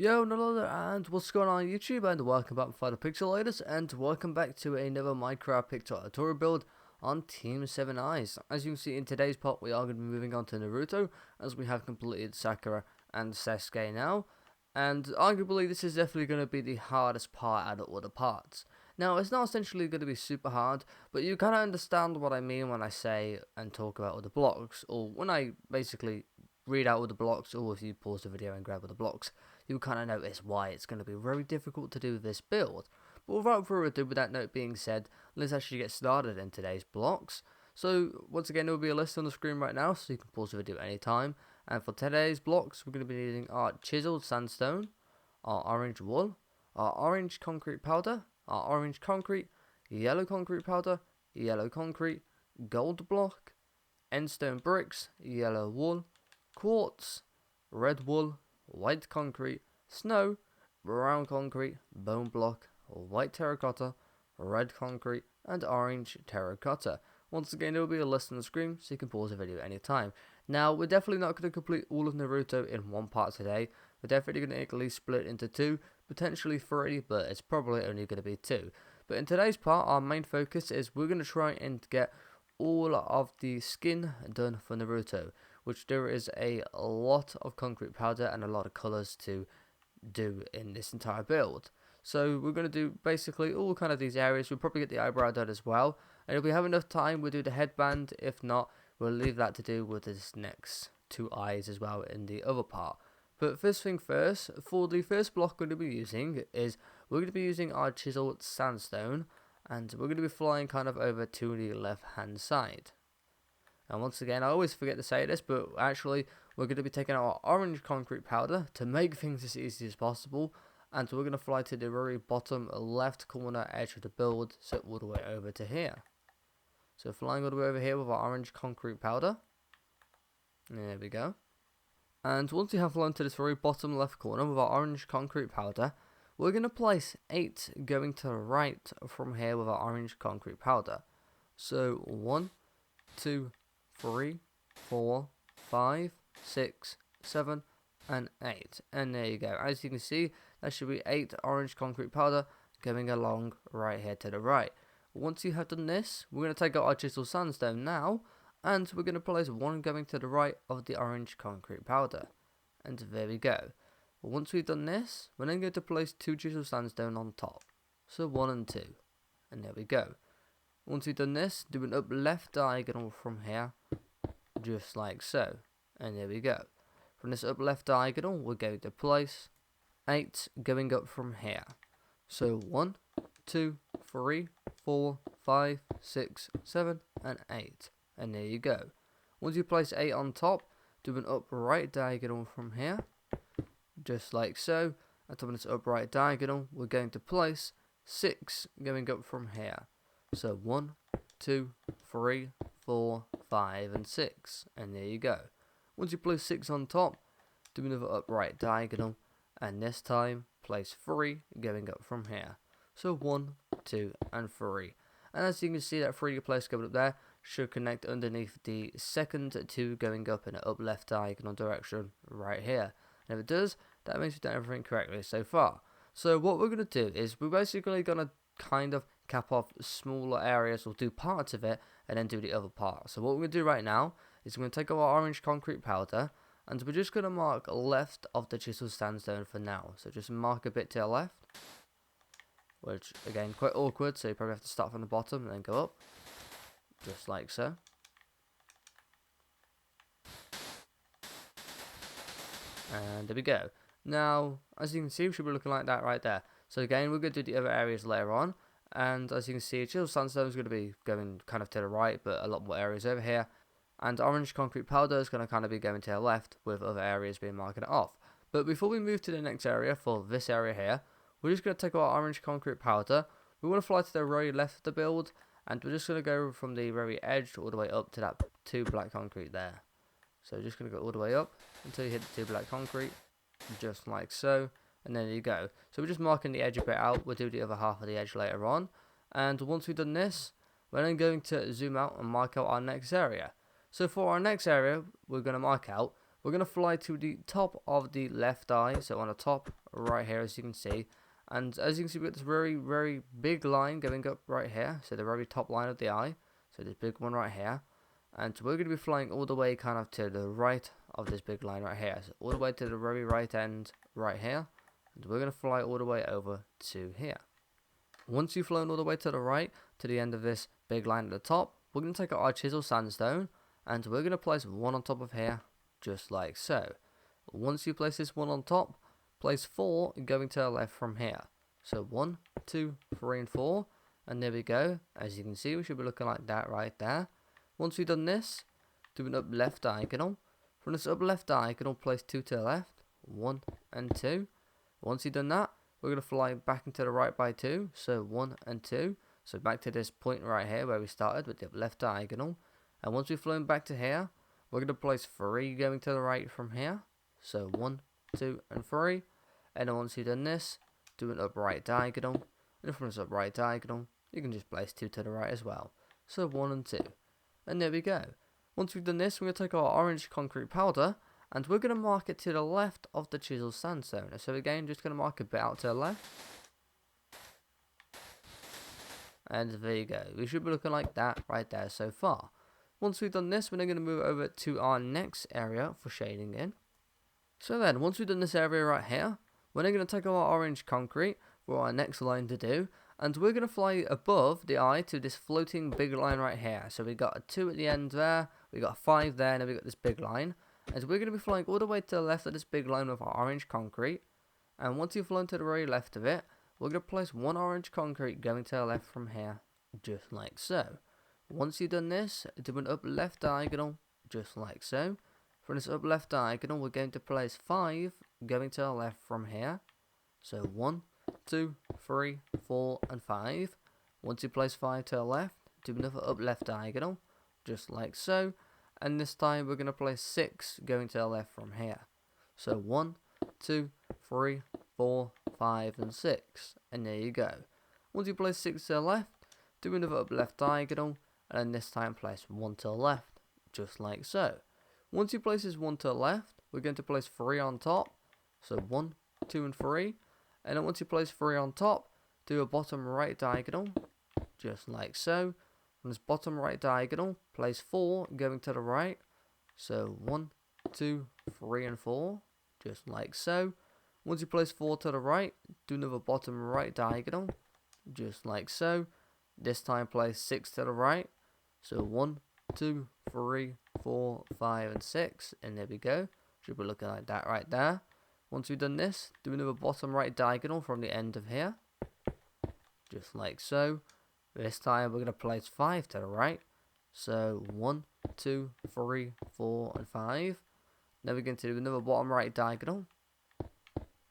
Yo, Naruto, and what's going on YouTube, and welcome back to the Pixelators, and welcome back to another Minecraft picture tutorial build on Team 7 Eyes. As you can see in today's part, we are going to be moving on to Naruto, as we have completed Sakura and Sasuke now, and arguably this is definitely going to be the hardest part out of all the parts. Now, it's not essentially going to be super hard, but you kind of understand what I mean when I say and talk about all the blocks, or when I basically read out all the blocks, or if you pause the video and grab all the blocks, you'll kind of notice why it's going to be very difficult to do this build. But without further ado, with that note being said, let's actually get started in today's blocks. So once again, there will be a list on the screen right now, so you can pause the video at any time. And for today's blocks, we're going to be using our chiseled sandstone, our orange wool, our orange concrete powder, our orange concrete, yellow concrete powder, yellow concrete, gold block, endstone bricks, yellow wool, quartz, red wool, white concrete, snow, brown concrete, bone block, white terracotta, red concrete, and orange terracotta. Once again, there will be a list on the screen, so you can pause the video at any time. Now, we're definitely not going to complete all of Naruto in one part today. We're definitely going to at least split into two, potentially three, but it's probably only going to be two. But in today's part, our main focus is we're going to try and get all of the skin done for Naruto, which there is a lot of concrete powder and a lot of colours to do in this entire build. So we're going to do basically all kind of these areas. We'll probably get the eyebrow done as well, and if we have enough time, we'll do the headband. If not, we'll leave that to do with this next two eyes as well in the other part. But first thing first, for the first block we're going to be using is we're going to be using our chiseled sandstone, and we're going to be flying kind of over to the left hand side. And once again, I always forget to say this, but actually we're going to be taking our orange concrete powder to make things as easy as possible, and we're going to fly to the very bottom left corner edge of the build, so all the way over to here. So flying all the way over here with our orange concrete powder. There we go. And once we have flown to this very bottom left corner with our orange concrete powder, we're going to place 8 going to the right from here with our orange concrete powder. So 1, 2, 3, 4, 5, 6, 7, and 8. And there you go. As you can see, that should be 8 orange concrete powder going along right here to the right. Once you have done this, we're going to take out our chisel sandstone now, and we're going to place 1 going to the right of the orange concrete powder. And there we go. Once we've done this, we're then going to place 2 chisel sandstone on top. So 1 and 2. And there we go. Once we've done this, do an up left diagonal from here, just like so. And there we go. From this up left diagonal, we're going to place 8 going up from here. So 1, 2, 3, 4, 5, 6, 7, and 8. And there you go. Once you place 8 on top, do an up right diagonal from here, just like so. And top of this up right diagonal, we're going to place 6 going up from here. So 1, 2, 3, 4, 5, and 6. And there you go. Once you place 6 on top, do another upright diagonal, and this time place 3 going up from here. So 1, 2, and 3. And as you can see, that 3 place going up there should connect underneath the second 2 going up in an up left diagonal direction right here. And if it does, that means we've done everything correctly so far. So what we're going to do is we're basically going to kind of cap off smaller areas, or do parts of it and then do the other part. So what we're going to do right now is we're going to take our orange concrete powder, and we're just going to mark left of the chisel sandstone for now. So just mark a bit to the left, which again quite awkward, so you probably have to start from the bottom and then go up, just like so. And there we go. Now, as you can see, we should be looking like that right there. So again, we're going to do the other areas later on. And as you can see, chisel sandstone is going to be going kind of to the right, but a lot more areas over here. And orange concrete powder is going to kind of be going to the left, with other areas being marked off. But before we move to the next area, for this area here, we're just going to take our orange concrete powder. We want to fly to the very left of the build, and we're just going to go from the very edge all the way up to that 2 black concrete there. So we're just going to go all the way up until you hit the 2 black concrete, just like so. And there you go. So we're just marking the edge a bit out. We'll do the other half of the edge later on. And once we've done this, we're then going to zoom out and mark out our next area. So for our next area, we're going to mark out, we're going to fly to the top of the left eye, so on the top right here, as you can see. And as you can see, we've got this very, very big line going up right here, so the very top line of the eye, so this big one right here. And we're going to be flying all the way kind of to the right of this big line right here, so all the way to the very right end right here. And we're going to fly all the way over to here. Once you've flown all the way to the right, to the end of this big line at the top, we're going to take out our chisel sandstone, and we're going to place one on top of here, just like so. Once you place this one on top, place 4 going to the left from here. So 1, 2, 3, and 4, and there we go. As you can see, we should be looking like that right there. Once we've done this, do an up left diagonal. From this up left diagonal, place 2 to the left, 1 and 2. Once you've done that, we're going to fly back into the right by 2, so 1 and 2. So back to this point right here where we started with the up left diagonal. And once we've flown back to here, we're going to place 3 going to the right from here. So 1, 2, and 3. And then once you've done this, do an up right diagonal. And from this up right diagonal, you can just place 2 to the right as well. So 1 and 2. And there we go. Once we've done this, we're going to take our orange concrete powder, and we're going to mark it to the left of the chisel sandstone. So again, just going to mark a bit out to the left. And there you go. We should be looking like that right there so far. Once we've done this, we're then going to move over to our next area for shading in. So then, once we've done this area right here, we're then going to take our orange concrete for our next line to do. And we're going to fly above the eye to this floating big line right here. So we got a 2 at the end there, we got a 5 there, and then we got this big line. And we're going to be flying all the way to the left of this big line with our orange concrete. And once you've flown to the very left of it, we're going to place 1 orange concrete going to the left from here, just like so. Once you've done this, do an up left diagonal, just like so. From this up left diagonal, we're going to place 5 going to the left from here. So 1, 2, 3, 4, and 5. Once you place 5 to the left, do another up left diagonal, just like so. And this time we're going to place 6 going to the left from here. So 1, 2, 3, 4, 5, and 6. And there you go. Once you place 6 to the left, do another up left diagonal, and then this time place 1 to the left, just like so. Once you place this 1 to the left, we're going to place 3 on top. So 1, 2, and 3. And then once you place 3 on top, do a bottom right diagonal, just like so. From this bottom right diagonal, place 4 going to the right. So 1, 2, 3, and 4, just like so. Once you place 4 to the right, do another bottom right diagonal, just like so. This time place 6 to the right. So 1, 2, 3, 4, 5, and 6. And there we go. Should be looking like that right there. Once we've done this, do another bottom right diagonal from the end of here, just like so. This time we're going to place 5 to the right. So 1, 2, 3, 4, and 5. Then we're going to do another bottom right diagonal.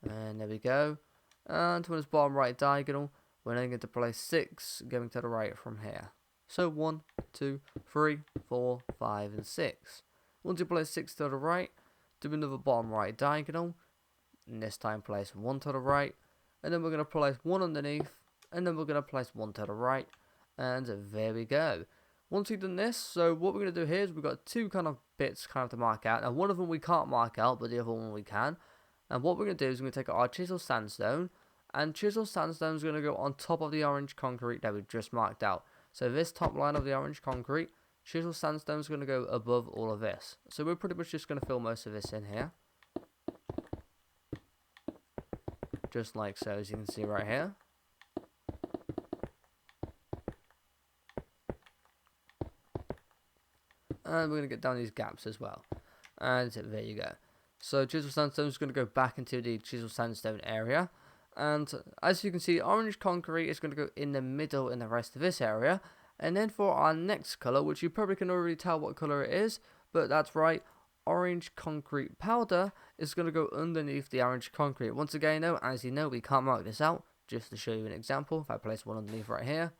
And there we go. And from this bottom right diagonal, we're then going to place 6 going to the right from here. So 1, 2, 3, 4, 5, and 6. Once you place 6 to the right, do another bottom right diagonal. And this time place 1 to the right. And then we're going to place 1 underneath. And then we're going to place 1 to the right. And there we go. Once we've done this, so what we're going to do here is we've got 2 kind of bits kind of to mark out. And one of them we can't mark out, but the other one we can. And what we're going to do is we're going to take our chisel sandstone. And chisel sandstone is going to go on top of the orange concrete that we just marked out. So this top line of the orange concrete, chisel sandstone is going to go above all of this. So we're pretty much just going to fill most of this in here. Just like so, as you can see right here. And we're going to get down these gaps as well. And there you go. So chisel sandstone is going to go back into the chisel sandstone area. And as you can see, orange concrete is going to go in the middle in the rest of this area. And then for our next colour, which you probably can already tell what colour it is, but that's right, orange concrete powder is going to go underneath the orange concrete. Once again though, as you know, we can't mark this out. Just to show you an example, if I place one underneath right here,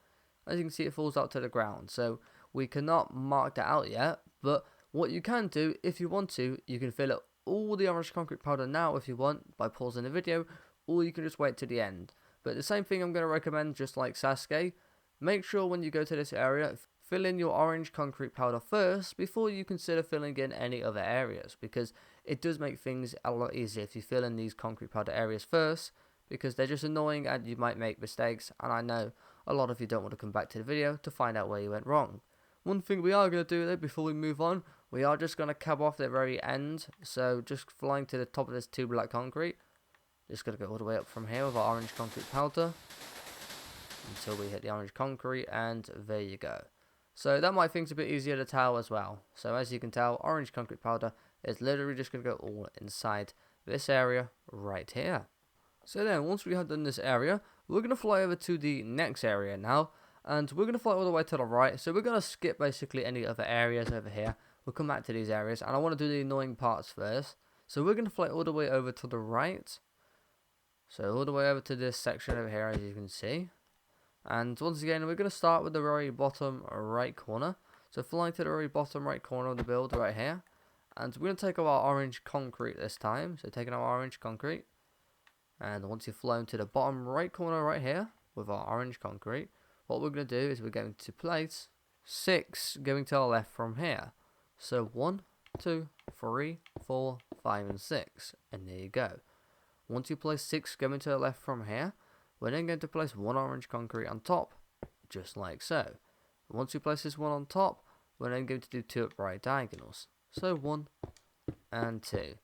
as you can see it falls out to the ground. So we cannot mark that out yet, but what you can do, if you want to, you can fill up all the orange concrete powder now if you want by pausing the video, or you can just wait to the end. But the same thing I'm going to recommend, just like Sasuke, make sure when you go to this area, fill in your orange concrete powder first before you consider filling in any other areas, because it does make things a lot easier if you fill in these concrete powder areas first, because they're just annoying and you might make mistakes, and I know a lot of you don't want to come back to the video to find out where you went wrong. One thing we are going to do though before we move on, we are just going to cap off the very end, so just flying to the top of this 2 black concrete. Just going to go all the way up from here with our orange concrete powder until we hit the orange concrete, and there you go. So that might make things a bit easier to tell as well. So as you can tell, orange concrete powder is literally just going to go all inside this area right here. So then once we have done this area, we're going to fly over to the next area now, and we're going to fly all the way to the right. So we're going to skip basically any other areas over here. We'll come back to these areas, and I want to do the annoying parts first. So we're going to fly all the way over to the right. So all the way over to this section over here, as you can see. And once again, we're going to start with the very bottom right corner. So flying to the very bottom right corner of the build right here. And we're going to take our orange concrete this time. So taking our orange concrete. And once you've flown to the bottom right corner right here with our orange concrete, what we're going to do is we're going to place 6 going to our left from here. So 1, 2, 3, 4, 5 and 6. And there you go. Once you place 6 going to the left from here, we're then going to place 1 orange concrete on top, just like so. Once we place this 1 on top, we're then going to do 2 upright diagonals. So 1 and 2.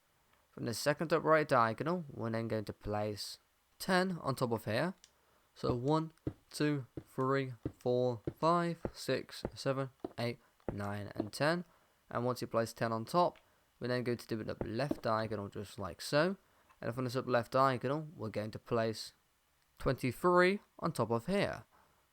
From the second upright diagonal, we're then going to place 10 on top of here. So 1, 2, 3, 4, 5, 6, 7, 8, 9 and 10. And once you place 10 on top, we're then going to do an up left diagonal just like so. And from this up left diagonal, we're going to place 23 on top of here.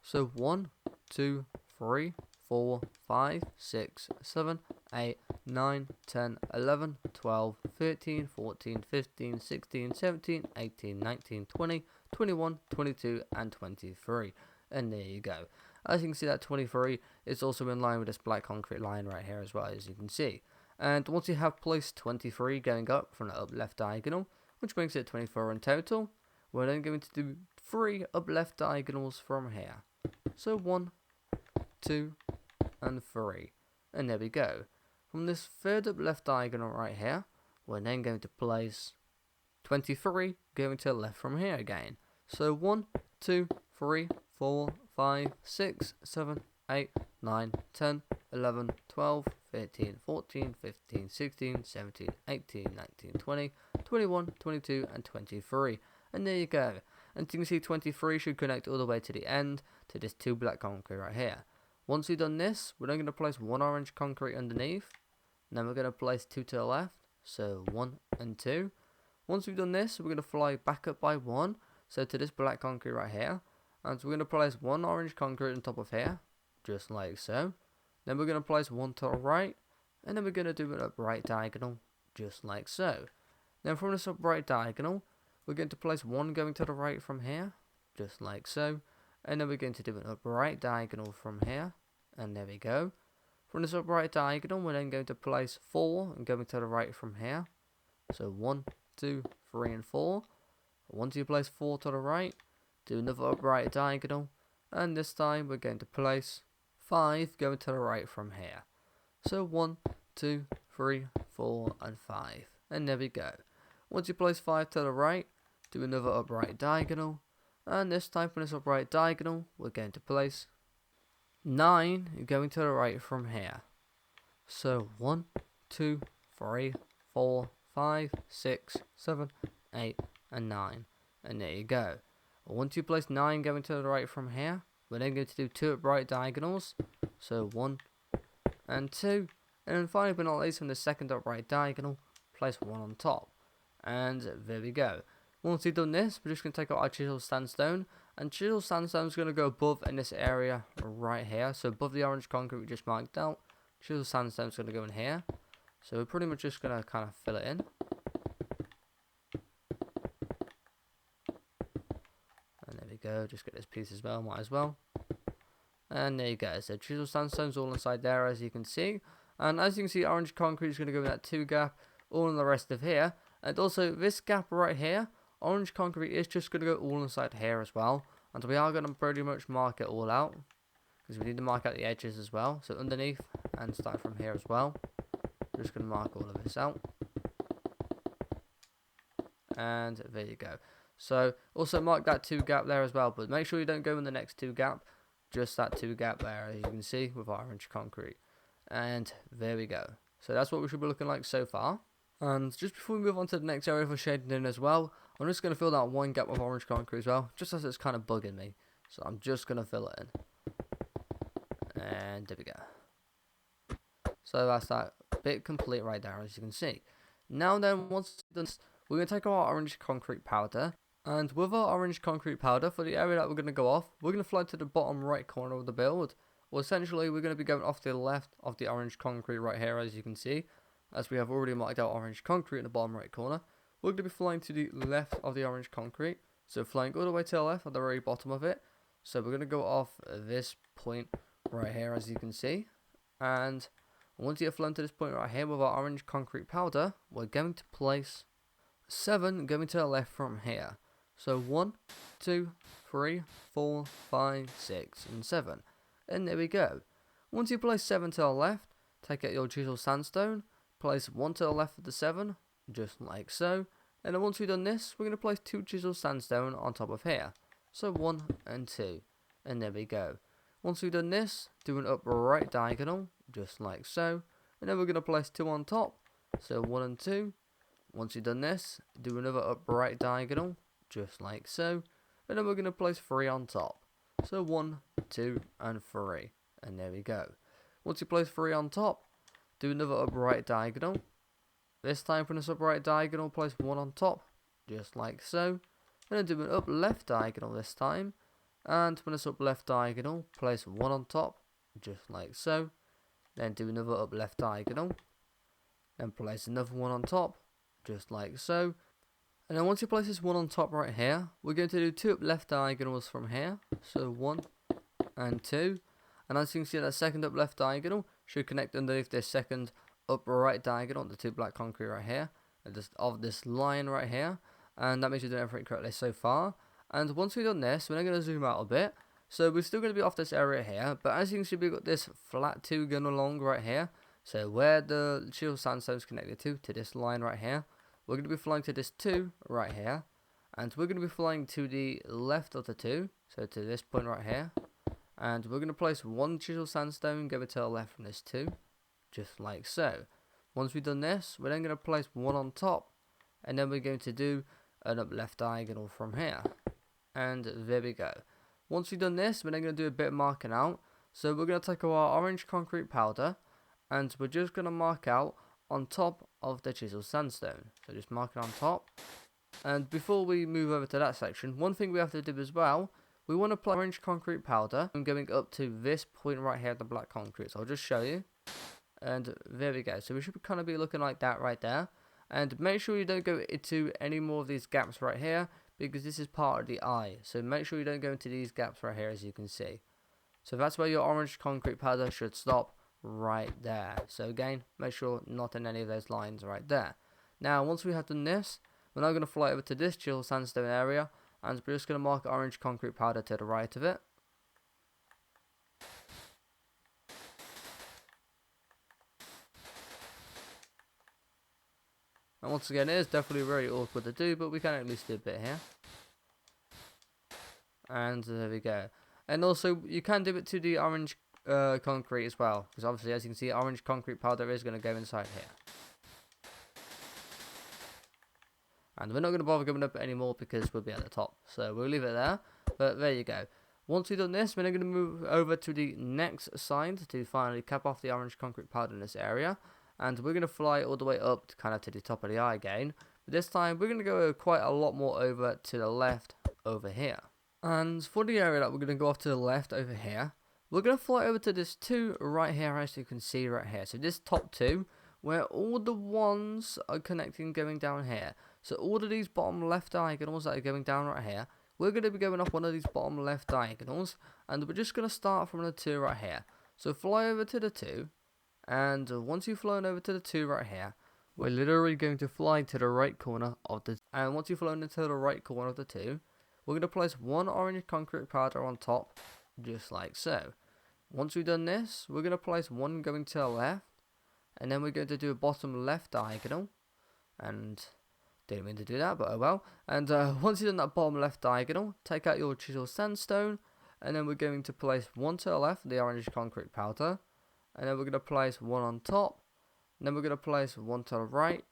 So 1, 2, 3, 4, 5, 6, 7, 8, 9, 10, 11, 12, 13, 14, 15, 16, 17, 18, 19, 20, 21, 22 and 23. And there you go. As you can see, that 23 is also in line with this black concrete line right here as well, as you can see. And once you have placed 23 going up from the up left diagonal, which makes it 24 in total, we're then going to do 3 up left diagonals from here. So 1, 2 and 3. And there we go. From this third up left diagonal right here, we're then going to place 23 going to the left from here again. So 1, 2, 3, 4, 5, 6, 7, 8, 9, 10, 11, 12, 13, 14, 15, 16, 17, 18, 19, 20, 21, 22 and 23. And there you go. And you can see 23 should connect all the way to the end to this 2 black concrete right here. Once we've done this, we're then going to place 1 orange concrete underneath. And then we're going to place 2 to the left. So 1 and 2. Once we've done this, we're going to fly back up by 1. So to this black concrete right here. And so we're going to place 1 orange concrete on top of here. Just like so. Then we're going to place 1 to the right. And then we're going to do an upright diagonal. Just like so. Then from this upright diagonal, we're going to place 1 going to the right from here, just like so. And then we're going to do an upright diagonal from here, and there we go. From this upright diagonal, we're then going to place 4 and going to the right from here. So 1, 2, 3 and 4. Once you place 4 to the right, do another upright diagonal. And this time we're going to place 5 going to the right from here. So 1, 2, 3, 4 and 5. And there we go. Once you place 5 to the right, do another upright diagonal, and this time from this upright diagonal, we're going to place 9 going to the right from here. So 1, 2, 3, 4, 5, 6, 7, 8 and 9. And there you go. Once you place 9 going to the right from here, we're then going to do 2 upright diagonals. So 1 and 2. And then finally but not least, from the second upright diagonal, place 1 on top. And there we go. Once we've done this, we're just going to take out our chisel sandstone. And chisel sandstone is going to go above in this area right here. So above the orange concrete we just marked out, chisel sandstone is going to go in here. So we're pretty much just going to kind of fill it in. And there we go. Just get this piece as well, might as well. And there you go. So chisel sandstone is all inside there, as you can see. And as you can see, orange concrete is going to go in that 2 gap, all in the rest of here. And also this gap right here, orange concrete is just going to go all inside here as well. And we are going to pretty much mark it all out, because we need to mark out the edges as well. So underneath and start from here as well. We're just going to mark all of this out. and there you go. So also mark that 2 gap there as well, but make sure you don't go in the next 2 gap, just that 2 gap there, as you can see with orange concrete. And there we go. So that's what we should be looking like so far. And just before we move on to the next area for shading in as well, I'm just going to fill that 1 gap with orange concrete as well, just as it's kind of bugging me. So I'm just going to fill it in. And there we go. So that's that bit complete right there, as you can see. Now then, once done, we're going to take our orange concrete powder. And with our orange concrete powder, for the area that we're going to go off, we're going to fly to the bottom right corner of the build. Well, essentially, we're going to be going off to the left of the orange concrete right here, as you can see. As we have already marked out orange concrete in the bottom right corner. We're going to be flying to the left of the orange concrete. So flying all the way to the left at the very bottom of it. So we're going to go off this point right here, as you can see. And once you have flown to this point right here with our orange concrete powder, we're going to place 7 going to the left from here. So 1, 2, 3, 4, 5, 6, and 7. And there we go. Once you place 7 to the left, take out your chisel sandstone, place 1 to the left of the 7, just like so. And then once we've done this, we're going to place 2 chisel sandstone on top of here. So 1 and 2. And there we go. Once we've done this, do an upright diagonal, just like so. And then we're going to place 2 on top, so 1 and 2. Once you've done this, do another upright diagonal, just like so. And then we're going to place 3 on top. So 1, 2, and 3. And there we go. Once you place 3 on top, do another upright diagonal. This time from this upright diagonal, place 1 on top, just like so. And then do an up left diagonal this time. And from this up left diagonal, place 1 on top, just like so. Then do another up left diagonal. Then place another 1 on top, just like so. And then once you place this 1 on top right here, we're going to do 2 up left diagonals from here. So 1 and 2. And as you can see, that second up left diagonal should connect underneath this second up right diagonal, the 2 black concrete right here, of this line right here. And that means you're doing everything correctly so far. And once we've done this, we're now going to zoom out a bit. So we're still going to be off this area here, but as you can see, we've got this flat 2 going along right here. So where the chisel sandstone is connected to this line right here, we're going to be flying to this 2 right here. And we're going to be flying to the left of the 2, so to this point right here. And we're going to place 1 chisel sandstone going to the left from this 2, just like so. Once we've done this, we're then going to place 1 on top, and then we're going to do an up left diagonal from here. And there we go. Once we've done this, we're then going to do a bit of marking out. So we're going to take our orange concrete powder, and we're just going to mark out on top of the chisel sandstone. So just mark it on top. And before we move over to that section, one thing we have to do as well, we want to apply orange concrete powder. I'm going up to this point right here, the black concrete. So I'll just show you. And there we go. So we should kind of be looking like that right there. And make sure you don't go into any more of these gaps right here, because this is part of the eye. So make sure you don't go into these gaps right here, as you can see. So that's where your orange concrete powder should stop, right there. So again, make sure not in any of those lines right there. Now once we have done this, we're now going to fly over to this chisel sandstone area, and we're just going to mark orange concrete powder to the right of it. And once again, it is definitely very awkward to do, but we can at least do a bit here. And there we go. And also, you can do it to the orange concrete as well, because obviously, as you can see, orange concrete powder is going to go inside here. And we're not going to bother going up anymore because we'll be at the top, so we'll leave it there. But there you go. Once we've done this, we're then going to move over to the next side to finally cap off the orange concrete powder in this area. And we're going to fly all the way up to kind of to the top of the eye again. But this time, we're going to go quite a lot more over to the left over here. And for the area that we're going to go off to the left over here, we're going to fly over to this 2 right here, as you can see right here. So this top 2, where all the ones are connecting going down here. So all of these bottom left diagonals that are going down right here, we're going to be going off one of these bottom left diagonals. And we're just going to start from the 2 right here. So fly over to the 2. And once you've flown over to the 2 right here, we're literally going to fly to the right corner of the... And once you've flown into the right corner of the 2, we're going to place 1 orange concrete powder on top, just like so. Once we've done this, we're going to place 1 going to the left. And then we're going to do a bottom left diagonal. And Didn't mean to do that, but oh well. And once you've done that bottom left diagonal, take out your chisel sandstone, and then we're going to place one to the left, the orange concrete powder, and then we're going to place one on top, and then we're going to place one to the right,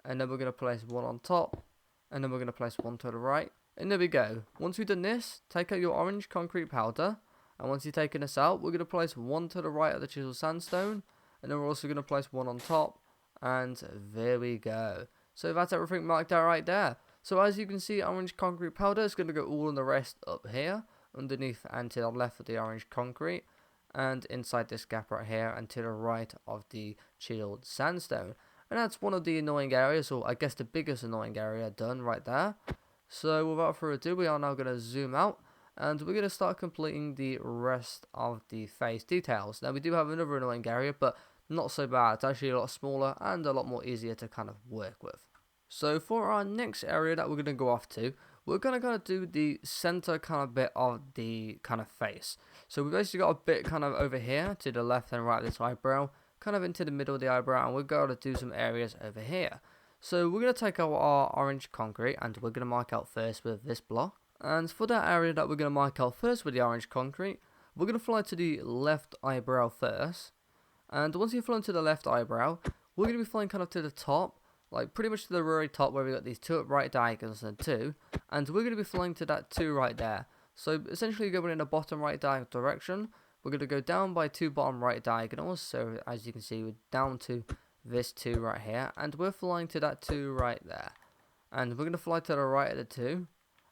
and then we're going to place one on top, and then we're going to place one to the right, and there we go. Once we've done this, take out your orange concrete powder, and once you've taken this out, we're going to place one to the right of the chisel sandstone, and then we're also going to place one on top, and there we go. So that's everything marked out right there. So as you can see, orange concrete powder is going to go all on the rest up here, underneath and to the left of the orange concrete, and inside this gap right here and to the right of the chiseled sandstone. And that's one of the annoying areas, or I guess the biggest annoying area done right there. So without further ado, we are now going to zoom out, and we're going to start completing the rest of the face details. Now we do have another annoying area, but not so bad. It's actually a lot smaller and a lot more easier to kind of work with. So for our next area that we're going to go off to, we're going to do the center kind of bit of the kind of face. So we basically got a bit kind of over here to the left and right of this eyebrow, kind of into the middle of the eyebrow, and we're going to do some areas over here. So we're going to take out our orange concrete, and we're going to mark out first with this block. And for that area that we're going to mark out first with the orange concrete, we're going to fly to the left eyebrow first. And once you fly to the left eyebrow, we're going to be flying kind of to the top, like pretty much to the very top where we got these two right diagonals and two, and we're going to be flying to that two right there. So essentially going in the bottom right diagonal direction, we're going to go down by two bottom right diagonals. So as you can see, we're down to this two right here, and we're flying to that two right there. And we're going to fly to the right of the two,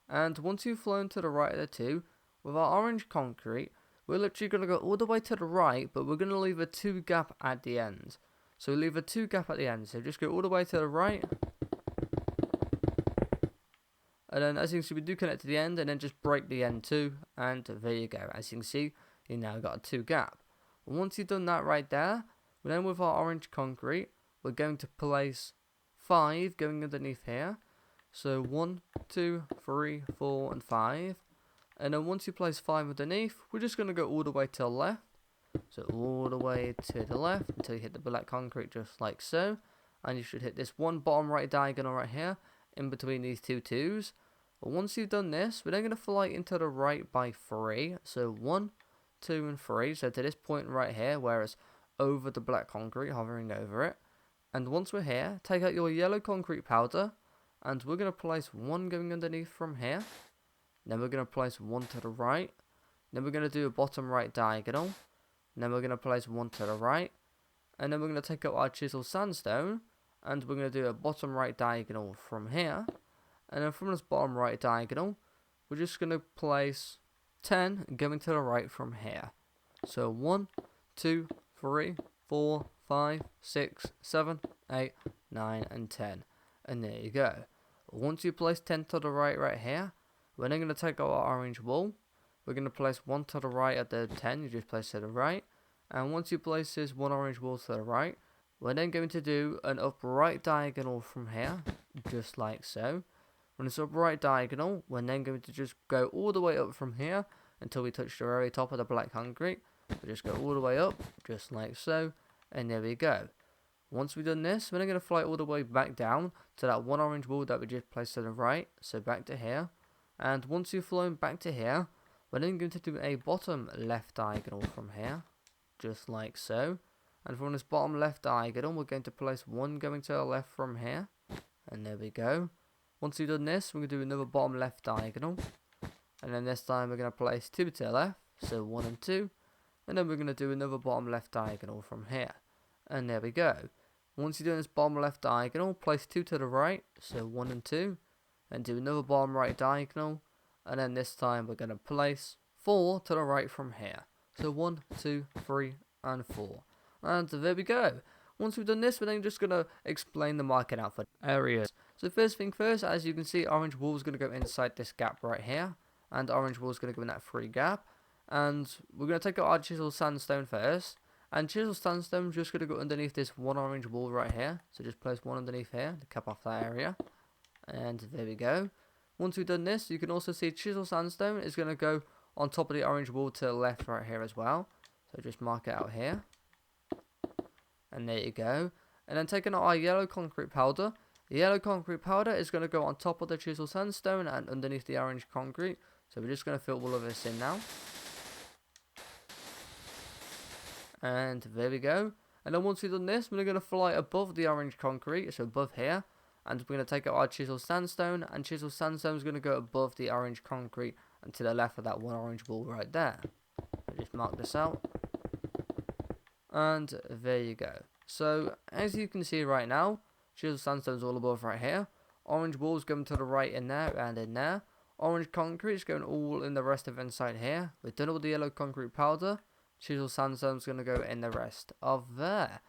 and once you've flown to the right of the two, with our orange concrete, we're literally going to go all the way to the right, but we're going to leave a two gap at the end. So leave a two gap at the end. So just go all the way to the right. And then as you can see, we do connect to the end, and then just break the end too. And there you go. As you can see, you now got a two gap. Once you've done that right there, then with our orange concrete, we're going to place 5 going underneath here. So 1, 2, 3, 4, and 5. And then once you place 5 underneath, we're just going to go all the way to the left. So all the way to the left until you hit the black concrete just like so. And you should hit this one bottom right diagonal right here in between these two twos. But once you've done this, we're then going to fly into the right by 3. So 1, 2, and 3. So to this point right here, where it's over the black concrete, hovering over it. And once we're here, take out your yellow concrete powder, and we're going to place 1 going underneath from here. Then we're going to place 1 to the right. Then we're going to do a bottom right diagonal. Then we're going to place 1 to the right. And then we're going to take out our chisel sandstone. And we're going to do a bottom right diagonal from here. And then from this bottom right diagonal, we're just going to place 10 going to the right from here. So 1, 2, 3, 4, 5, 6, 7, 8, 9, and 10. And there you go. Once you place 10 to the right here, we're then going to take out our orange wool. We're going to place 1 to the right at the 10, you just place to the right. And once you place this 1 orange wool to the right, we're then going to do an upright diagonal from here, just like so. When it's upright diagonal, we're then going to just go all the way up from here until we touch the very top of the black concrete. We just go all the way up, just like so, and there we go. Once we've done this, we're then going to fly all the way back down to that 1 orange wool that we just placed to the right, so back to here. And once you've flown back to here, we're then going to do a bottom left diagonal from here, just like so. And from this bottom left diagonal, we're going to place 1 going to the left from here, and there we go. Once you've done this, we're going to do another bottom left diagonal, and then this time we're going to place 2 to the left, so 1 and 2, and then we're going to do another bottom left diagonal from here, and there we go. Once you're doing this bottom left diagonal, place 2 to the right, so 1 and 2, and do another bottom right diagonal, and then this time we're going to place 4 to the right from here, so 1, 2, 3, and 4, and there we go. Once we've done this, we're then just going to explain the marking out for areas. So first thing first, as you can see, orange wool is going to go inside this gap right here, and orange wool is going to go in that free gap. And we're going to take out our chisel sandstone first, and chisel sandstone is just going to go underneath this 1 orange wool right here. So just place 1 underneath here to cap off that area, and there we go. Once we've done this, you can also see chisel sandstone is going to go on top of the orange wool to the left right here as well. So just mark it out here. And there you go. And then taking out our yellow concrete powder, The yellow concrete powder is going to go on top of the chisel sandstone and underneath the orange concrete. So we're just going to fill all of this in now. And there we go. And then once we've done this, we're going to fly above the orange concrete, so above here. And we're going to take out our chisel sandstone, and chisel sandstone is going to go above the orange concrete and to the left of that one orange ball right there. So just mark this out. And there you go. So as you can see right now, chisel sandstone is all above right here. Orange balls going to the right in there and in there. Orange concrete is going all in the rest of inside here. We've done all the yellow concrete powder. Chisel sandstone is going to go in the rest of there.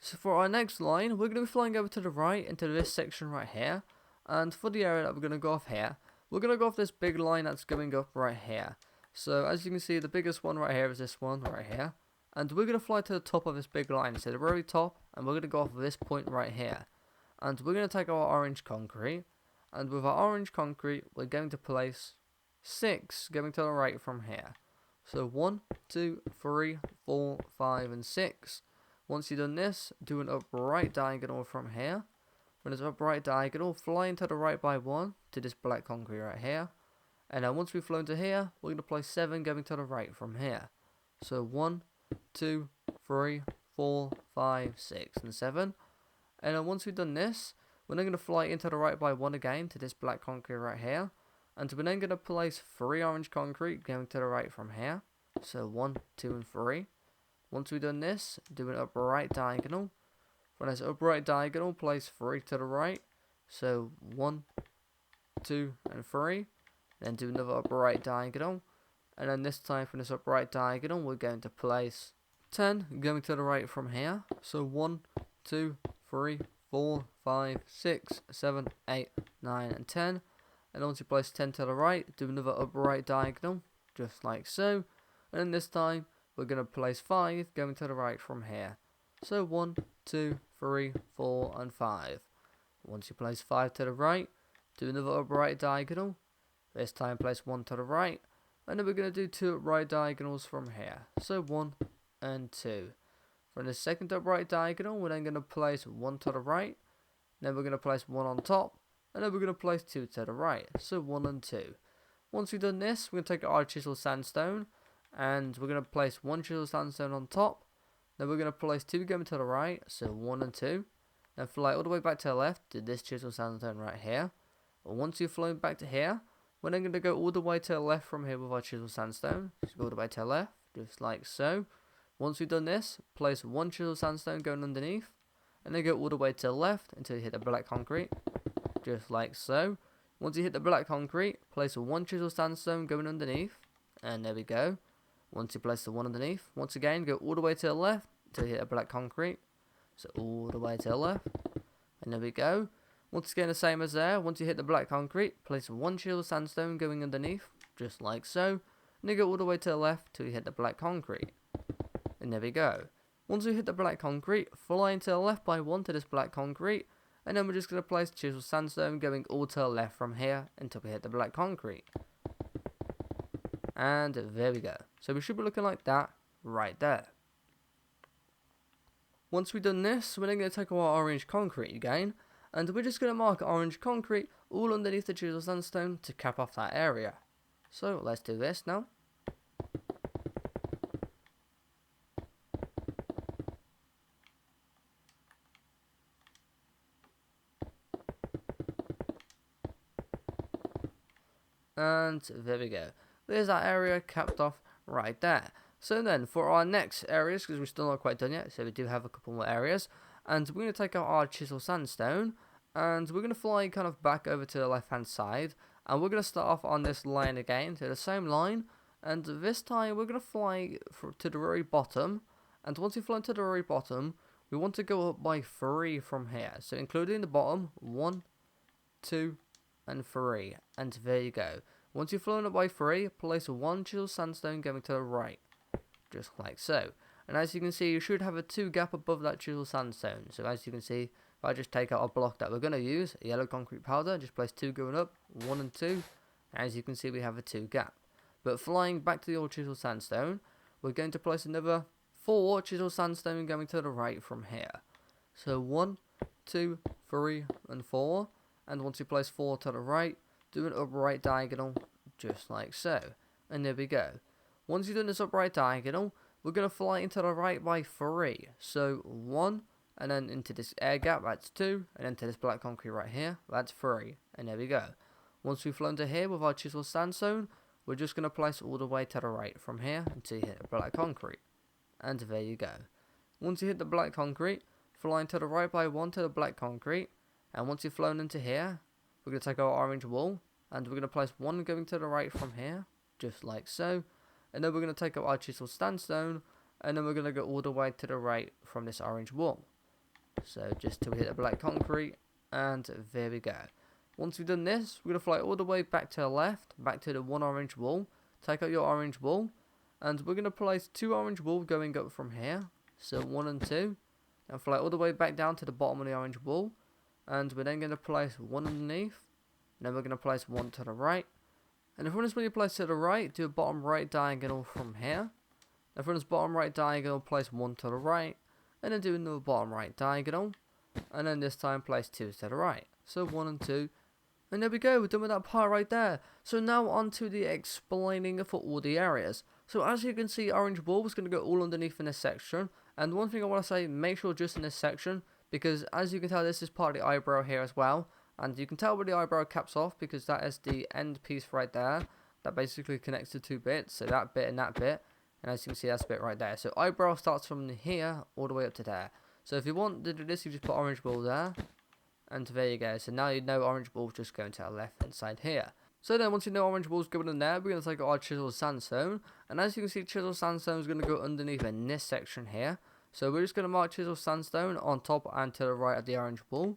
So for our next line, we're going to be flying over to the right into this section right here. And for the area that we're going to go off here, we're going to go off this big line that's going up right here. So as you can see, the biggest one right here is this one right here. And we're going to fly to the top of this big line, so the very top, and we're going to go off of this point right here. And we're going to take our orange concrete, and with our orange concrete, we're going to place 6 going to the right from here. So 1, 2, 3, 4, 5, and 6. Once you've done this, do an upright diagonal from here. When it's upright diagonal, fly into the right by 1 to this black concrete right here. And then once we've flown to here, we're going to place 7 going to the right from here. So 1, 2, 3, 4, 5, 6, and 7. And then once we've done this, we're then going to fly into the right by 1 again to this black concrete right here. And we're then going to place 3 orange concrete going to the right from here. So 1, 2, and 3. Once we've done this, do an upright diagonal. For this upright diagonal, place 3 to the right. So 1, 2, and 3. Then do another upright diagonal. And then this time from this upright diagonal, we're going to place 10 going to the right from here. So 1, 2, 3, 4, 5, 6, 7, 8, 9, and 10. And once you place 10 to the right, do another upright diagonal, just like so. And then this time, we're going to place 5 going to the right from here. So 1, 2, 3, 4, and 5. Once you place 5 to the right, do another upright diagonal. This time place 1 to the right. And then we're going to do 2 upright diagonals from here. So 1 and 2. From the second upright diagonal, we're then going to place 1 to the right. Then we're going to place 1 on top. And then we're going to place 2 to the right. So 1 and 2. Once we've done this, we're going to take our chisel sandstone. And we're going to place 1 chisel sandstone on top. Then we're going to place 2 going to the right. So 1 and 2. Then fly all the way back to the left to this chisel sandstone right here. And once you've flown back to here, we're then going to go all the way to the left from here with our chisel sandstone. So go all the way to the left, just like so. Once we've done this, place 1 chisel sandstone going underneath. And then go all the way to the left until you hit the black concrete. Just like so. Once you hit the black concrete, place 1 chisel sandstone going underneath. And there we go. Once you place the 1 underneath, once again, go all the way to the left until you hit the black concrete. So all the way to the left. And there we go. Once again, the same as there. Once you hit the black concrete, place 1 chisel sandstone going underneath. Just like so. And then go all the way to the left till you hit the black concrete. And there we go. Once we hit the black concrete, fly into the left by 1 to this black concrete. And then we're just going to place chisel sandstone going all to the left from here until we hit the black concrete. And there we go. So we should be looking like that right there. Once we've done this, we're then going to take our orange concrete again. And we're just going to mark orange concrete all underneath the chisel sandstone to cap off that area. So let's do this now. And there we go. There's that area capped off right there. So then for our next areas, because we're still not quite done yet, so we do have a couple more areas. And we're going to take out our chisel sandstone. And we're going to fly kind of back over to the left hand side. And we're going to start off on this line again, to the same line. And this time we're going to fly to the very bottom. And once you've flown to the very bottom, we want to go up by 3 from here. So including the bottom, 1, 2, and 3. And there you go. Once you've flown up by 3, place 1 chisel sandstone going to the right. Just like so. And as you can see, you should have a 2 gap above that chisel sandstone. So as you can see, if I just take out a block that we're going to use, a yellow concrete powder, just place 2 going up, 1 and 2. As you can see, we have a 2 gap. But flying back to the old chisel sandstone, we're going to place another 4 chisel sandstone going to the right from here. So 1, 2, 3, and 4. And once you place 4 to the right, do an upright diagonal, just like so. And there we go. Once you've done this upright diagonal, we're going to fly into the right by 3. So 1, and then into this air gap, that's 2, and into this black concrete right here, that's 3. And there we go. Once we've flown to here with our chisel sandstone, we're just going to place all the way to the right from here until you hit black concrete. And there you go. Once you hit the black concrete, flying to the right by 1 to the black concrete, and once you've flown into here, we're going to take our orange wool, and we're going to place 1 going to the right from here, just like so. And then we're going to take up our chisel sandstone, and then we're going to go all the way to the right from this orange wool. So just till we hit the black concrete, and there we go. Once we've done this, we're going to fly all the way back to the left, back to the 1 orange wool, take out your orange wool, and we're going to place 2 orange wool going up from here, so 1 and 2, and fly all the way back down to the bottom of the orange wool, and we're then going to place 1 underneath, and then we're going to place 1 to the right, and from this when you place to the right, do a bottom right diagonal from here, and from this bottom right diagonal, place 1 to the right, and then do another bottom right diagonal, and then this time place 2 to the right, so 1 and 2, and there we go, we're done with that part right there. So now on to the explaining for all the areas. So as you can see, orange wool is going to go all underneath in this section. And one thing I want to say, make sure just in this section, because as you can tell, this is part of the eyebrow here as well. And you can tell where the eyebrow caps off, because that is the end piece right there. That basically connects the 2 bits, so that bit and that bit. And as you can see, that's a bit right there. So eyebrow starts from here all the way up to there. So if you want to do this, you just put orange wool there. And there you go. So now you know orange wool's just going to the left hand side here. So then once you know orange wool's going in there, we're going to take our chisel sandstone. And as you can see, chisel sandstone is going to go underneath in this section here. So we're just going to mark chisel sandstone on top and to the right of the orange wool.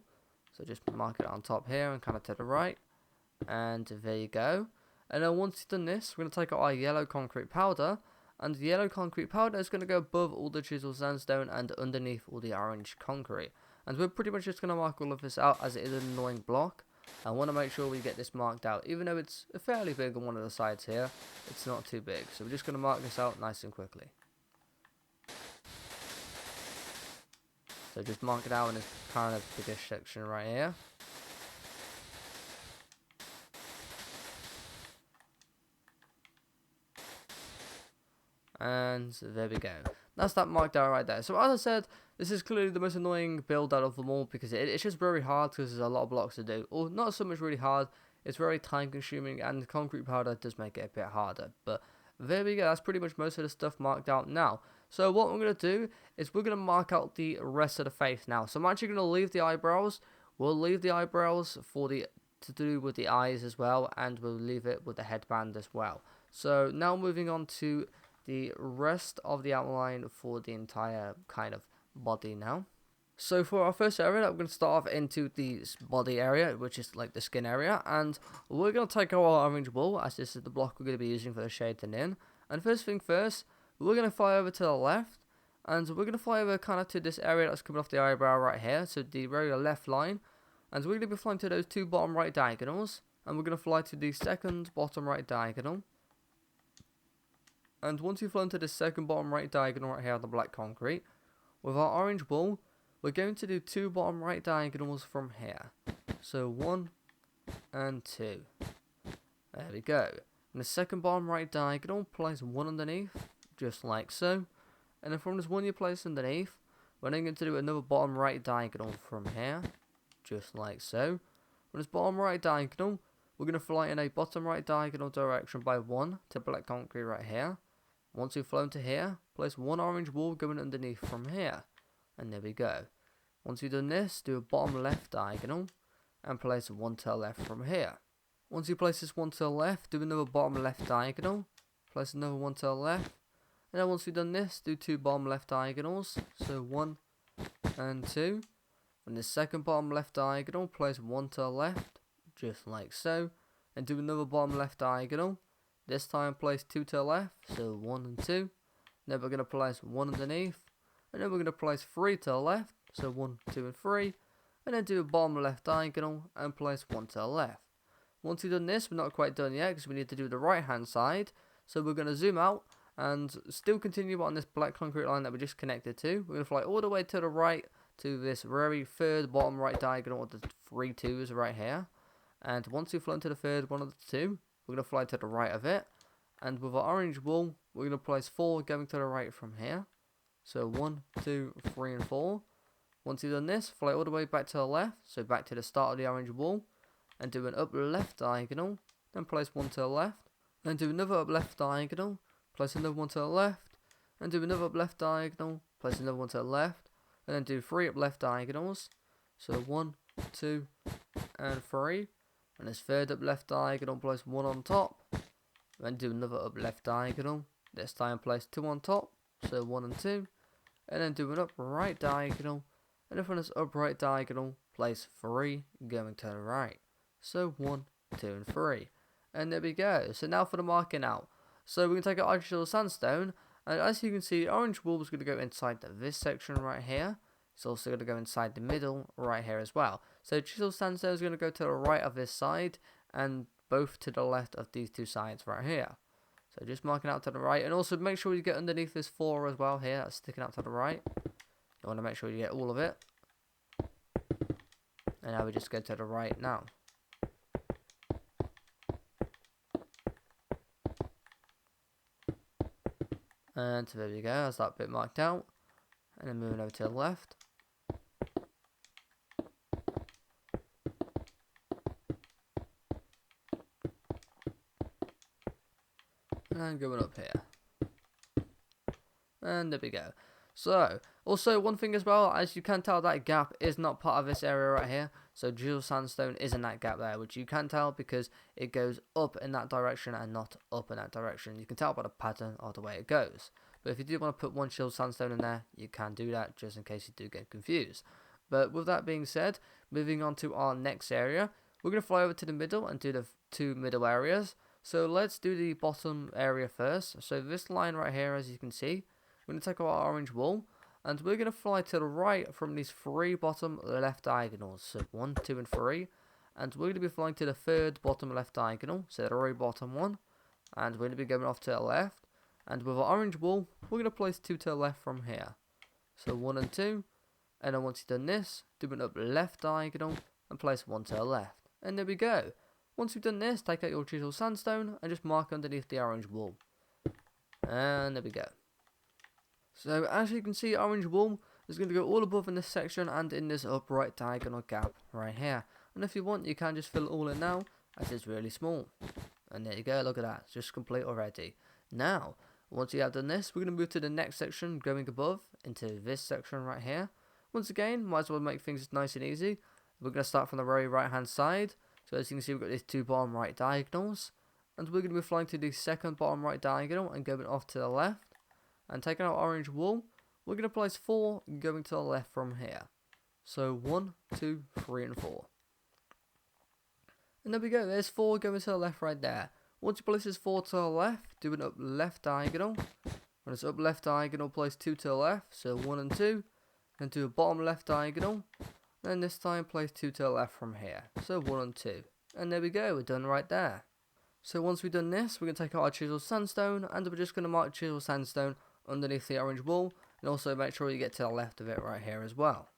So just mark it on top here and kind of to the right. And there you go. And then once you've done this, we're going to take out our yellow concrete powder. And the yellow concrete powder is going to go above all the chisel sandstone and underneath all the orange concrete. And we're pretty much just going to mark all of this out as it is an annoying block. I want to make sure we get this marked out. Even though it's fairly big on one of the sides here, it's not too big. So we're just going to mark this out nice and quickly. So just mark it out in this kind of biggest section right here. And there we go. That's that marked out right there. So as I said, this is clearly the most annoying build out of them all, because it's just very hard because there's a lot of blocks to do. Or not so much really hard, it's very time consuming, and the concrete powder does make it a bit harder. But there we go, that's pretty much most of the stuff marked out now. So what we're going to do is we're going to mark out the rest of the face now. So I'm actually going to leave the eyebrows. We'll leave the eyebrows for to do with the eyes as well, and we'll leave it with the headband as well. So now moving on to the rest of the outline for the entire kind of body now. So for our first area, I'm going to start off into the body area, which is like the skin area, and we're going to take our orange wool, as this is the block we're going to be using for the shading in. And first thing first, we're going to fly over to the left, and we're going to fly over kind of to this area that's coming off the eyebrow right here, so the very left line, and we're going to be flying to those 2 bottom right diagonals, and we're going to fly to the second bottom right diagonal. And once you've flown to the second bottom right diagonal right here on the black concrete, with our orange wool, we're going to do 2 bottom right diagonals from here. So 1 and 2. There we go. And the second bottom right diagonal, place 1 underneath, just like so. And then from this 1 you place underneath, we're then going to do another bottom right diagonal from here, just like so. From this bottom right diagonal, we're going to fly in a bottom right diagonal direction by 1 to black concrete right here. Once you've flown to here, place 1 orange wool going underneath from here. And there we go. Once you've done this, do a bottom left diagonal and place 1 to the left from here. Once you place this 1 to the left, do another bottom left diagonal, place another 1 to the left. And then once you've done this, do 2 bottom left diagonals, so 1 and 2. And the second bottom left diagonal, place 1 to the left, just like so. And do another bottom left diagonal. This time place 2 to the left, so 1 and 2. Then we're going to place 1 underneath. And then we're going to place 3 to the left, so 1, 2 and 3. And then do a bottom left diagonal and place 1 to the left. Once you've done this, we're not quite done yet because we need to do the right hand side. So we're going to zoom out and still continue on this black concrete line that we just connected to. We're going to fly all the way to the right to this very third bottom right diagonal of the 3 twos right here. And once we've flown to the third one of the 2, we're going to fly to the right of it. And with our orange wool, we're going to place 4 going to the right from here. So 1, 2, 3, and 4. Once you've done this, fly all the way back to the left, so back to the start of the orange wool, and do an up left diagonal, then place 1 to the left, then do another up left diagonal, place another 1 to the left, and do another up left diagonal, place another 1 to the left, and then do 3 up left diagonals, so 1, 2, and 3, and this third up left diagonal, place 1 on top, then do another up left diagonal, this time place 2 on top, so 1 and 2, and then do an up right diagonal, and then from this up right diagonal, place 3 going to the right, so 1, 2, and 3, and there we go. So now for the marking out. So we're going to take our artificial sandstone, and as you can see, orange wool is going to go inside this section right here. It's also going to go inside the middle right here as well. So chisel sandstone is going to go to the right of this side, and both to the left of these 2 sides right here. So just marking out to the right, and also make sure you get underneath this 4 as well here, that's sticking out to the right. You want to make sure you get all of it. And now we just go to the right now. And there we go, that's that bit marked out. And then moving over to the left. And going up here. And there we go. So, also one thing as well, as you can tell, that gap is not part of this area right here. So chisel sandstone is in that gap there, which you can tell because it goes up in that direction and not up in that direction. You can tell by the pattern of the way it goes. But if you do want to put 1 chisel sandstone in there, you can do that just in case you do get confused. But with that being said, moving on to our next area, we're going to fly over to the middle and do the 2 middle areas. So let's do the bottom area first. So this line right here, as you can see, we're going to take our orange wool, and we're going to fly to the right from these 3 bottom left diagonals. So 1, 2, and 3. And we're going to be flying to the 3rd bottom left diagonal, so the very bottom one. And we're going to be going off to the left. And with our orange wool, we're going to place 2 to the left from here. So 1 and 2. And then once you've done this, do an up left diagonal and place 1 to the left. And there we go. Once you've done this, take out your chisel sandstone and just mark underneath the orange wool. And there we go. So as you can see, orange wool is going to go all above in this section and in this upright diagonal gap right here. And if you want, you can just fill it all in now, as it's really small. And there you go, look at that, it's just complete already. Now, once you have done this, we're going to move to the next section, going above into this section right here. Once again, might as well make things nice and easy. We're going to start from the very right hand side. So as you can see, we've got these 2 bottom right diagonals. And we're going to be flying to the 2nd bottom right diagonal and going off to the left. And taking out orange wool, we're going to place 4 going to the left from here. So 1, 2, 3, and 4. And there we go, there's 4 going to the left right there. Once you place this 4 to the left, do an up left diagonal. When it's up left diagonal, place 2 to the left, so 1 and 2. Then do a bottom left diagonal. Then this time place 2 to the left from here, so 1 and 2. And there we go, we're done right there. So once we've done this, we're going to take out our chisel sandstone, and we're just going to mark chisel sandstone underneath the orange wool, and also make sure you get to the left of it right here as well.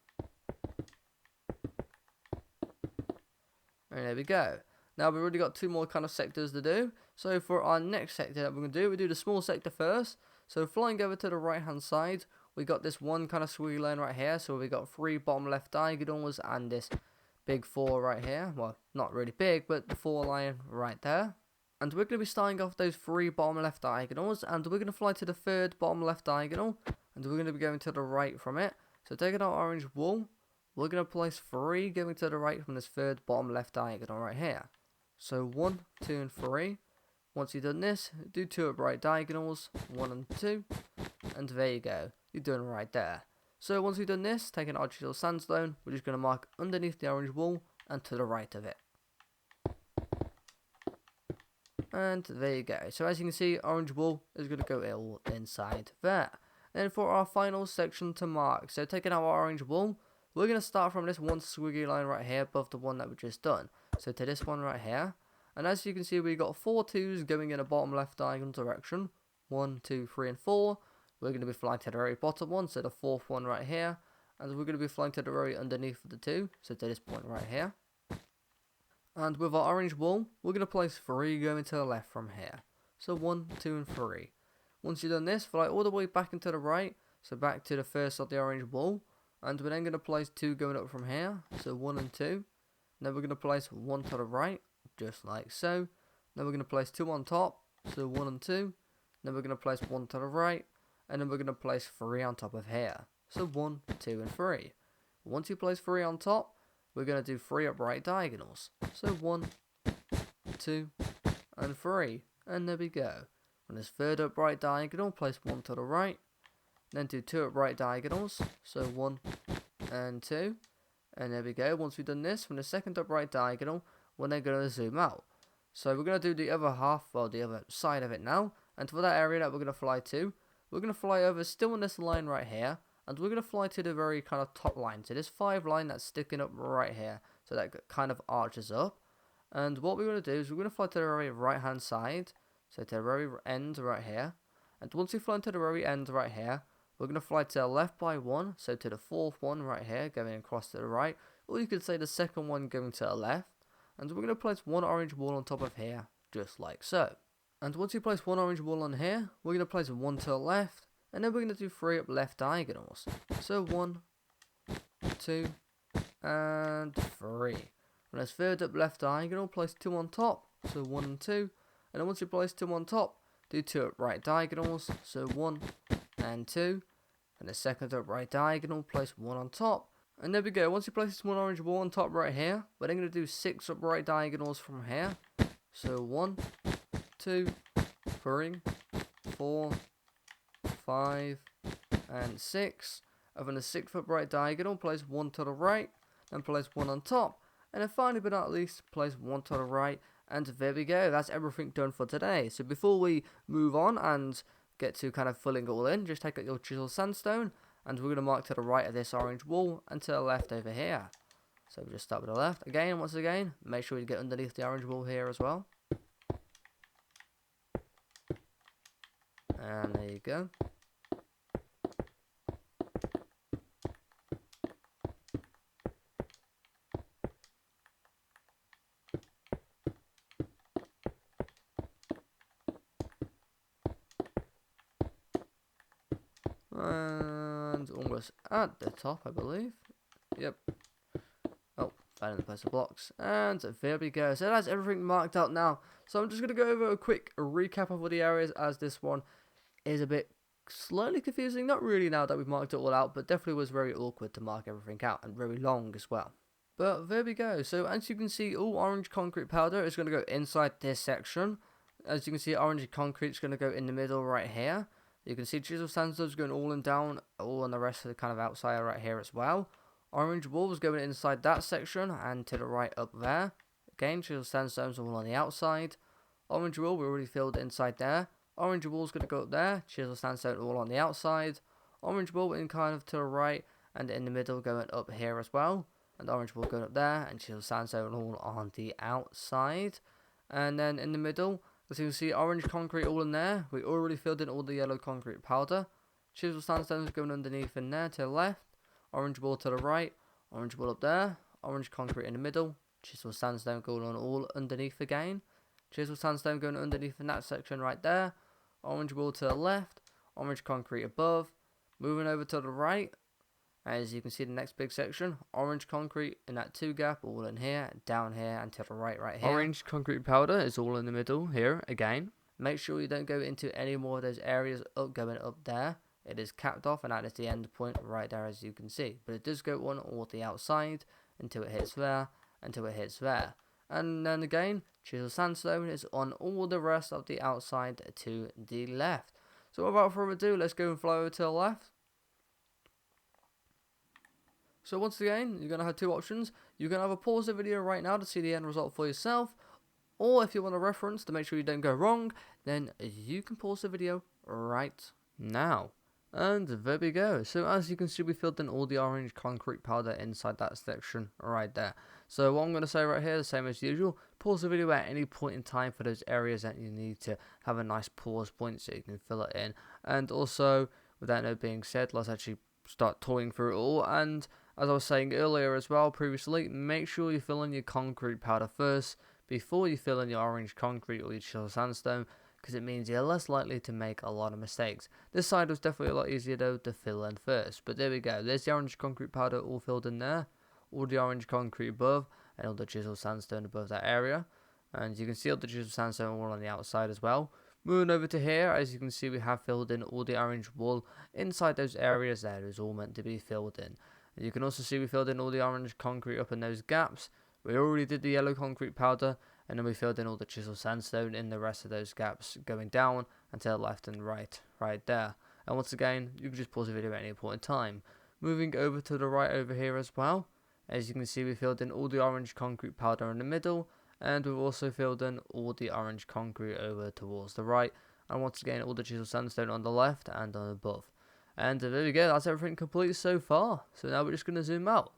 And there we go. Now we've already got 2 more kind of sectors to do. So for our next sector that we're going to do, we do the small sector first. So flying over to the right hand side, we got this one kind of squiggly line right here. So we got 3 bottom left diagonals and this big 4 right here. Well, not really big, but the 4 line right there. And we're going to be starting off those 3 bottom left diagonals, and we're going to fly to the 3rd bottom left diagonal, and we're going to be going to the right from it. So taking our orange wool, we're going to place 3 going to the right from this 3rd bottom left diagonal right here. So 1, 2, and 3. Once you've done this, do 2 upright diagonals, 1 and 2, and there you go, you're doing right there. So once you've done this, taking our chisel sandstone, we're just going to mark underneath the orange wool and to the right of it. And there you go. So as you can see, orange wool is going to go all inside there. Then for our final section to mark, so taking our orange wool, we're going to start from this one squiggly line right here above the one that we just done. So to this one right here. And as you can see, we got 4 2s going in a bottom left diagonal direction. 1, 2, 3, and 4. We're going to be flying to the very bottom one, so the 4th one right here. and we're going to be flying to the very underneath of the 2, so to this point right here. And with our orange wall, we're going to place 3 going to the left from here. So 1, 2 and 3. Once you've done this, fly all the way back into the right, so back to the first of the orange wall. And we're then going to place 2 going up from here, so 1 and 2. Then we're going to place 1 to the right, just like so. Then we're going to place 2 on top, so 1 and 2. Then we're going to place 1 to the right, and then we're going to place 3 on top of here. So 1, 2 and 3. Once you place 3 on top, we're going to do 3 upright diagonals. So 1, 2 and 3. And there we go. On this third upright diagonal, place 1 to the right. Then do 2 upright diagonals. So 1 and 2. And there we go. Once we've done this, from the second upright diagonal, we're then going to zoom out. So we're going to do the other half, well, the other side of it now. And for that area that we're going to fly to, we're going to fly over still on this line right here. And we're going to fly to the very kind of top line. So this 5 line that's sticking up right here. So that kind of arches up. And what we're going to do is we're going to fly to the very right hand side. So to the very end right here. And once we fly to the very end right here, we're going to fly to the left by 1. So to the 4th one right here, going across to the right. Or you could say the second one going to the left. And we're going to place 1 orange wall on top of here. Just like so. And once you place 1 orange wall on here, we're going to place 1 to the left. And then we're going to do 3 up left diagonals. So 1, 2, and 3. On this third up left diagonal, place 2 on top. So 1 and 2. And then once you place 2 on top, do 2 up right diagonals. So 1 and 2. And the second up right diagonal, place 1 on top. And there we go. Once you place this 1 orange wall on top right here, we're then going to do 6 up right diagonals from here. So 1, 2, 3, 4, 5, and 6. And from the 6th upright diagonal, place 1 to the right, then place 1 on top, and then finally but not least, place 1 to the right, and there we go. That's everything done for today. So before we move on and get to kind of filling it all in, just take out your chisel sandstone, and we're going to mark to the right of this orange wall, and to the left over here. So we just start with the left. Again, once again, make sure you get underneath the orange wall here as well. And there you go. And almost at the top, I believe. Yep. Oh, finding the place of blocks. And there we go. So that's everything marked out now. So I'm just going to go over a quick recap of all the areas, as this one is a bit slightly confusing. Not really now that we've marked it all out, but definitely was very awkward to mark everything out, and very long as well. But there we go. So as you can see, all orange concrete powder is going to go inside this section. As you can see, orange concrete is going to go in the middle right here. You can see chisel sandstones going all and down, all on the rest of the kind of outside right here as well. Orange walls going inside that section and to the right up there. Again, chisel sandstones all on the outside. Orange wall we already filled inside there. Orange wall's going to go up there. Chisel sandstone all on the outside. Orange wall in kind of to the right and in the middle going up here as well. And orange wall going up there and chisel sandstone all on the outside. And then in the middle, as you can see, orange concrete all in there. We already filled in all the yellow concrete powder. Chisel sandstone is going underneath in there to the left. Orange wall to the right. Orange wall up there. Orange concrete in the middle. Chisel sandstone going on all underneath again. Chisel sandstone going underneath in that section right there. Orange wall to the left. Orange concrete above. Moving over to the right. As you can see, the next big section, orange concrete in that 2 gap, all in here, down here, and to the right here. Orange concrete powder is all in the middle here, again. Make sure you don't go into any more of those areas going up there. It is capped off, and that is the end point right there, as you can see. But it does go on all the outside, until it hits there, until it hits there. And then again, chisel sandstone is on all the rest of the outside to the left. So without further ado, let's go and fly over to the left. So once again, you're going to have 2 options. You can either pause the video right now to see the end result for yourself, or if you want a reference to make sure you don't go wrong, then you can pause the video right now. And there we go. So as you can see, we filled in all the orange concrete powder inside that section right there. So what I'm going to say right here, the same as usual, pause the video at any point in time for those areas that you need to have a nice pause point so you can fill it in. And also, with that note being said, let's actually start toying through it all. And as I was saying earlier as well previously, make sure you fill in your concrete powder first before you fill in your orange concrete or your chisel sandstone, because it means you're less likely to make a lot of mistakes. This side was definitely a lot easier though to fill in first, but there we go. There's the orange concrete powder all filled in there, all the orange concrete above, and all the chisel sandstone above that area. And you can see all the chisel sandstone all on the outside as well. Moving over to here, as you can see, we have filled in all the orange wool inside those areas there. It's all meant to be filled in. And you can also see we filled in all the orange concrete up in those gaps. We already did the yellow concrete powder, and then we filled in all the chisel sandstone in the rest of those gaps, going down and to the left and right there. And once again, you can just pause the video at any point in time. Moving over to the right over here as well, as you can see, we filled in all the orange concrete powder in the middle, and we've also filled in all the orange concrete over towards the right, and once again all the chisel sandstone on the left and on above. And there we go, that's everything complete so far. So now we're just going to zoom out.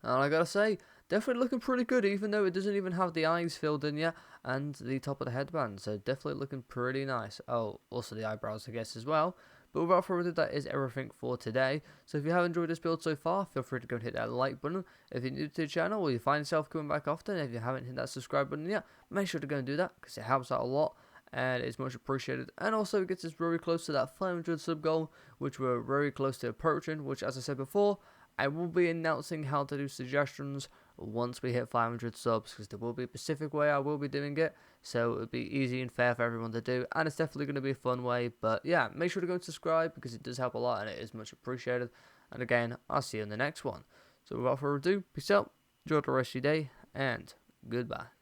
And I gotta say, definitely looking pretty good, even though it doesn't even have the eyes filled in yet, and the top of the headband, so definitely looking pretty nice. Oh, also the eyebrows I guess as well. But without further ado, that is everything for today. So if you have enjoyed this build so far, feel free to go and hit that like button. If you're new to the channel or you find yourself coming back often, if you haven't hit that subscribe button yet, make sure to go and do that, because it helps out a lot and it's much appreciated. And also it gets us very close to that 500 sub goal, which we're very close to approaching, which, as I said before, I will be announcing how to do suggestions once we hit 500 subs, because there will be a specific way I will be doing it, so it'll be easy and fair for everyone to do, and it's definitely going to be a fun way. But yeah, make sure to go and subscribe, because it does help a lot and it is much appreciated. And again, I'll see you in the next one. So without further ado, peace out, enjoy the rest of your day, and goodbye.